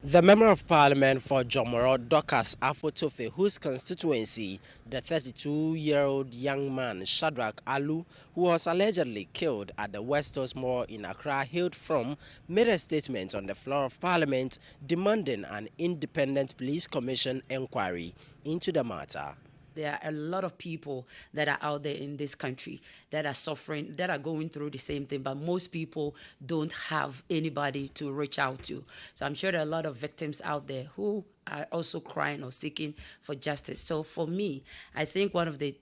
The Member of Parliament for Jomoro Dorcas Afotofe, whose constituency the 32-year-old young man Shadrach Alu, who was allegedly killed at the West Coast Mall in Accra, hailed from, made a statement on the floor of Parliament demanding an independent police commission inquiry into the matter. There are a lot of people that are out there in this country that are suffering, that are going through the same thing, but most people don't have anybody to reach out to. So I'm sure there are a lot of victims out there who are also crying or seeking for justice. So for me, I think one of the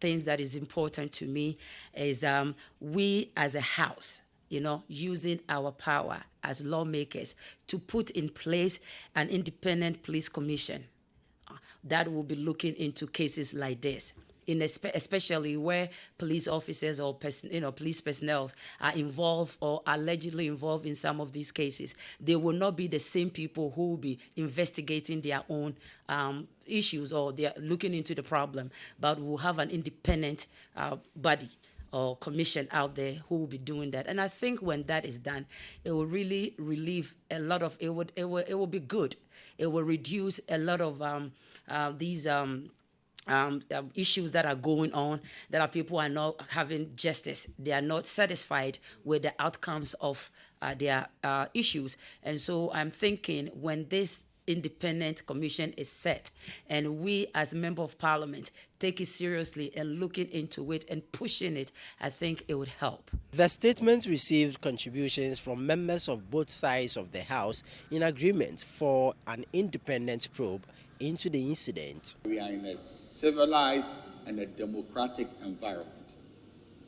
things that is important to me is we as a house, using our power as lawmakers to put in place an independent police commission that will be looking into cases like this, especially where police officers or police personnel are involved or allegedly involved in some of these cases. They will not be the same people who will be investigating their own issues or they are looking into the problem, but we'll have an independent body or commission out there who will be doing that. And I think when that is done, it will really relieve a lot of, it will be good. It will reduce a lot of these issues that are going on, that are people are not having justice. They are not satisfied with the outcomes of their issues. And so I'm thinking when this independent commission is set and we as member of parliament take it seriously and looking into it and pushing it, I think it would help. The statement received contributions from members of both sides of the House in agreement for an independent probe into the incident. We are in a civilized and a democratic environment.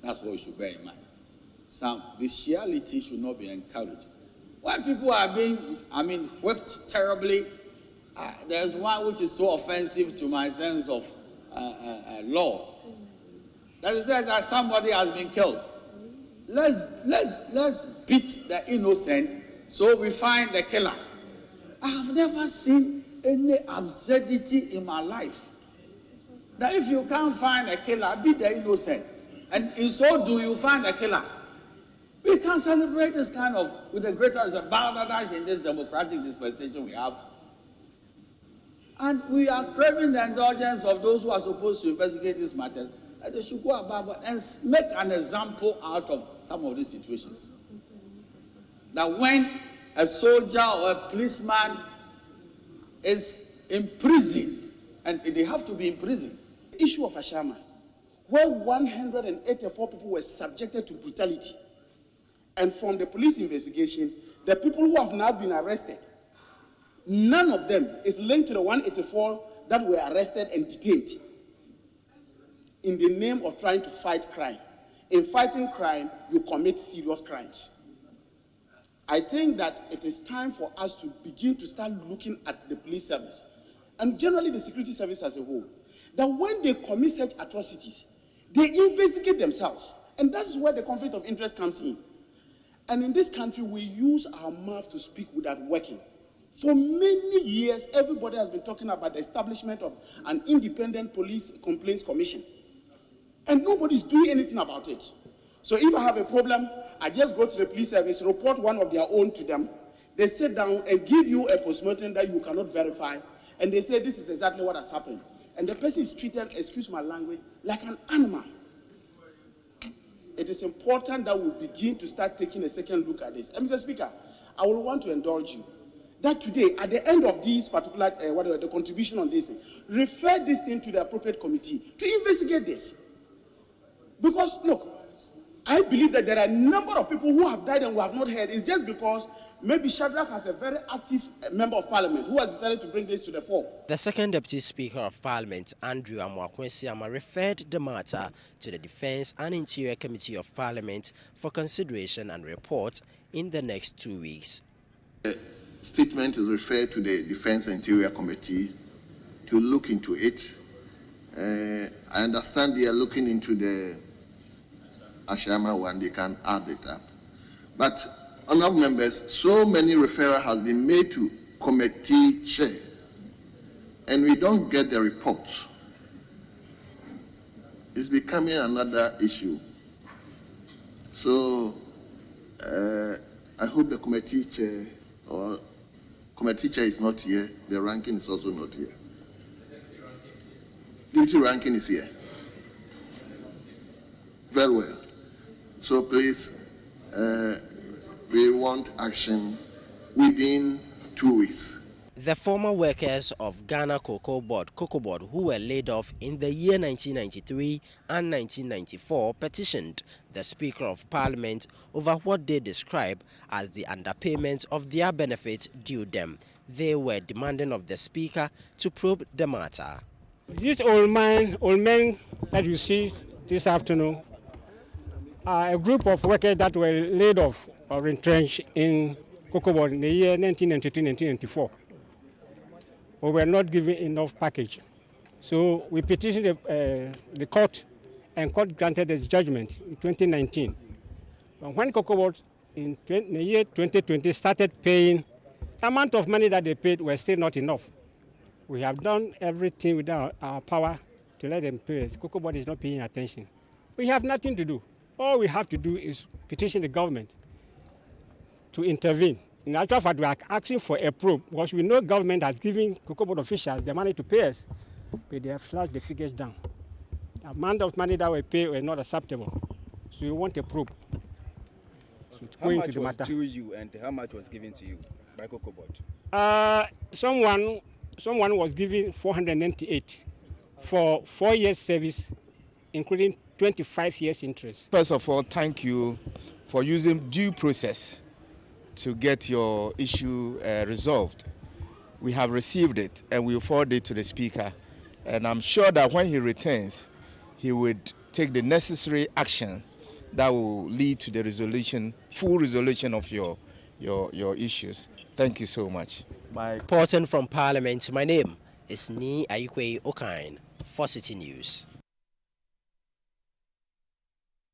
That's what we should bear in mind. Some bestiality should not be encouraged. When people are being, whipped terribly, there's one which is so offensive to my sense of law. That is said that somebody has been killed. Let's beat the innocent so we find the killer. I have never seen any absurdity in my life. That if you can't find a killer, beat the innocent. And in so do you find a killer. We can celebrate this kind of, with the greatest balance in this democratic dispensation we have. And we are craving the indulgence of those who are supposed to investigate these matters. That they should go about and make an example out of some of these situations. That when a soldier or a policeman is imprisoned, and they have to be imprisoned. The issue of Ashama, where 184 people were subjected to brutality. And from the police investigation, the people who have now been arrested, none of them is linked to the 184 that were arrested and detained in the name of trying to fight crime. In fighting crime, you commit serious crimes. I think that it is time for us to begin to start looking at the police service and generally the security service as a whole, that when they commit such atrocities, they investigate themselves. And that's where the conflict of interest comes in. And in this country, we use our mouth to speak without working. For many years, everybody has been talking about the establishment of an independent police complaints commission. And nobody's doing anything about it. So if I have a problem, I just go to the police service, report one of their own to them. They sit down and give you a postmortem that you cannot verify. And they say this is exactly what has happened. And the person is treated, excuse my language, like an animal. It is important that we begin to start taking a second look at this. And Mr. Speaker, I will want to indulge you that today, at the end of this particular, the contribution on this, refer this thing to the appropriate committee to investigate this. Because, look, I believe that there are a number of people who have died and who have not heard. It's just because maybe Shadrach has a very active member of parliament who has decided to bring this to the fore. The second Deputy Speaker of Parliament, Andrew Amwakwensiama, referred the matter to the Defence and Interior Committee of Parliament for consideration and report in the next 2 weeks. The statement is referred to the Defence and Interior Committee to look into it. I understand they are looking into the Ashama one, they can add it up. But, honourable members, so many referral has been made to committee chair, and we don't get the reports. It's becoming another issue. So, I hope the committee chair or Committee chair is not here. The ranking is also not here. Deputy ranking is here. Very well. So please, we want action within 2 weeks. The former workers of Ghana Cocoa Board, who were laid off in the year 1993 and 1994, petitioned the Speaker of Parliament over what they describe as the underpayment of their benefits due them. They were demanding of the Speaker to probe the matter. These old men that you see this afternoon are a group of workers that were laid off or entrenched in Cocoa Board in the year 1993-1994. We were not given enough package. So we petitioned the court, and court granted a judgment in 2019. But when Cocoa Board in the year 2020 started paying, the amount of money that they paid was still not enough. We have done everything within our power to let them pay us. Cocoa Board is not paying attention. We have nothing to do. All we have to do is petition the government to intervene. In actual fact, we are asking for a probe because we know government has given Cocoa Board officials the money to pay us, but they have slashed the figures down. The amount of money that we pay were not acceptable. So we want a probe. So how much was due you and how much was given to you by Cocoa Board? Someone was given 498 for 4 years service, including 25 years interest. First of all, thank you for using due process to get your issue resolved. We have received it and we will forward it to the Speaker. And I'm sure that when he returns, he would take the necessary action that will lead to the resolution, full resolution of your issues. Thank you so much. Bye. Reporting from Parliament, my name is Ni Ayikwe Okine for Citi News.